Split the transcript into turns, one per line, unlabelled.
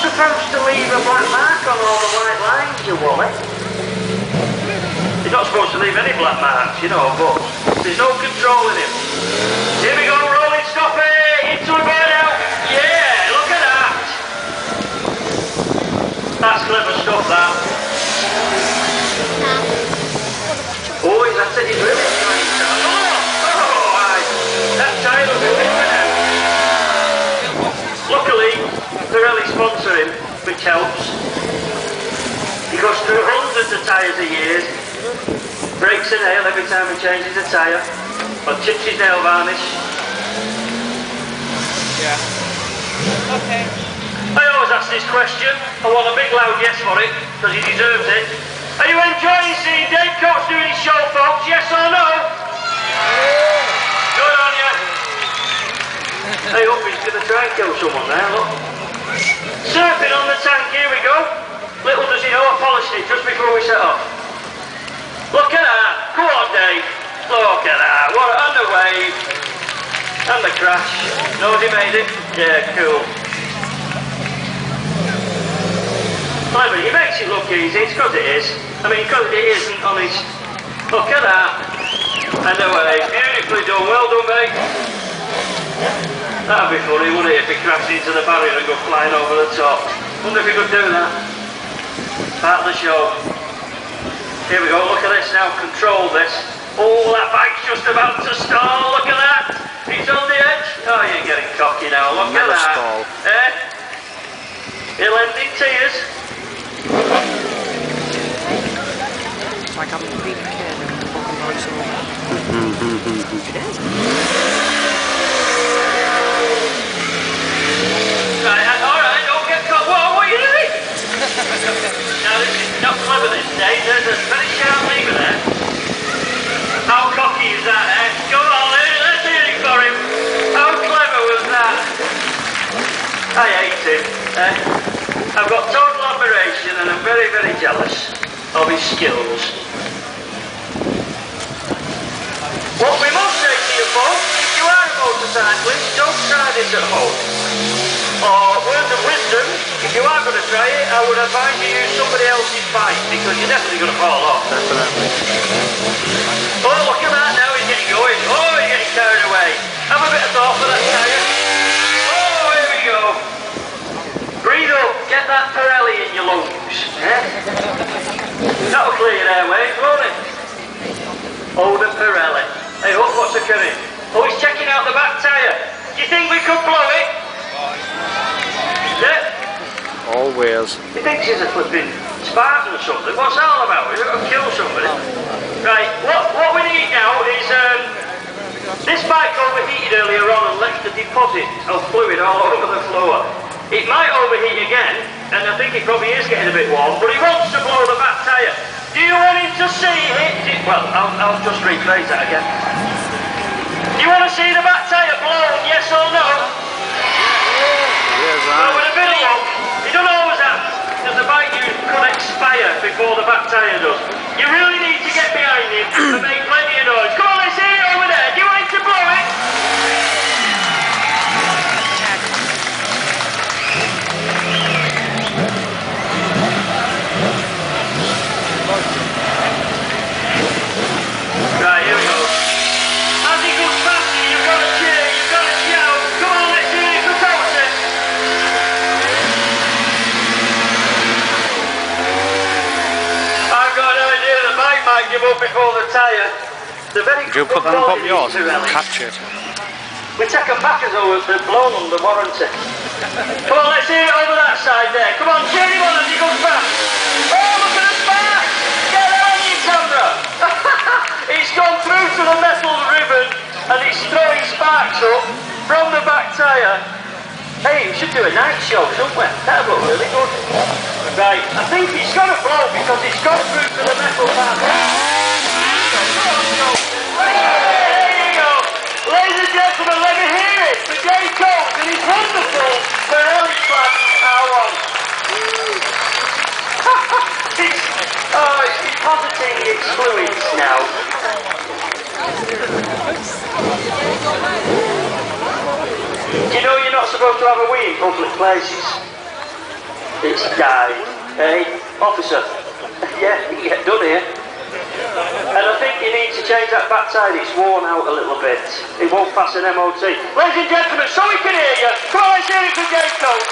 supposed to leave a black mark on all the white lines, you wallet. He's not supposed to leave any black marks, you know, but there's no controlling him. Here we go, rolling, stop it! Into a burnout! Yeah, look at that! That's clever stuff, that. Oh, he's at it, he's really trying to... That tyre looks different now. Luckily, Pirelli sponsor him, which helps. He goes through hundreds of tyres a year, breaks a nail every time he changes a tyre, or chips his nail varnish.
Yeah. Okay.
I always ask this question. I want a big loud yes for it, because he deserves it. Are you enjoying seeing Dave Coates doing his show, folks? Yes or no?
Yeah.
Good on you. Hey, up, he's going to try and kill someone there, look. Surfing on the tank, here we go. Little does he know I polished it just before we set off. Look at that. Go on, Dave. Look at that. What and the wave. And the crash. Knows he made it. Yeah, cool. Clever. He makes it look easy. It's because it is. I mean, because it isn't on his... Look at that. And the wave. Beautifully done. Well done, mate. That'd be funny, wouldn't it, if he crashed into the barrier and go flying over the top. Wonder if he could do that. Part of the show. Here we go, look at this now, control this. Oh, that bike's just about to stall, look at that. He's on the edge. Oh, you're getting cocky now, look
Never
at that.
stall.
He'll end in tears.
It's like having a baby kid and a fucking voice over. It is.
Alright, don't get caught. Whoa, what are you doing? Now this is not clever this day. There's a very sharp lever there. How cocky is that, eh? Go on, let's hear it for him. How clever was that? I hate him. I've got total admiration and I'm very, very jealous of his skills. What we must say to you folks, if you are a motorcyclist, don't try this at home. Or, words of wisdom, if you are going to try it, I would advise you use somebody else's bike, because you're definitely going to fall off.
Definitely.
Oh, look at that now, he's getting going. Oh, he's getting carried away. Have a bit of thought for that tyre. Oh, here we go. Breathe up, get that Pirelli in your lungs. That'll clear your airways, won't it? Oh, the Pirelli. Hey, look what's occurring. Oh, he's checking out the back tyre. Do you think we could blow it? Yeah.
Always.
He thinks he's a flipping Spartan or something. What's that all about? He's going to kill somebody. Right, what we need now is, this bike overheated earlier on and left a deposit of fluid all over the floor. It might overheat again, and I think it probably is getting a bit warm, but he wants to blow the back tyre. Do you want him to see it? Well, I'll just rephrase that again. Do you want to see the back tyre blown, yes or no?
Yes,
Well, with a bit of luck, you don't always have, because the bike you could expire before the back tyre does. You really need to get behind him and make plenty of noise. Come on, let's hear it over there. Do you want him to blow it? Right, here we go. As he goes past you, you've got to cheer, you've got to shout. Come on, let's hear it for Coates. I've got an idea the bike might give up before the tyre. They're very
Did you put that on top of yours? Catch it.
We take them back as though they're blown under warranty. Come on, let's hear it over that side there. Come on, cheer him on as he goes past. Oh, look at the spark! Get that on your camera! It's gone through to the metal ribbon and it's throwing sparks up from the back tyre. Hey, we should do a night show, shouldn't we? That'd look really good. Right, I think it's got to blow because it's gone through to the metal part. There you go. Ladies and gentlemen, let me hear it for Dave Coates and his wonderful Pirelli class R1. It's depositing its fluids now. Do you know you're not supposed to have a wee in public places? It's died. Hey, officer. Yeah, you get done here. And I think you need to change that back tire. It's worn out a little bit. It won't pass an MOT. Ladies and gentlemen, so we can hear you. Come on, let's hear it from Jacob.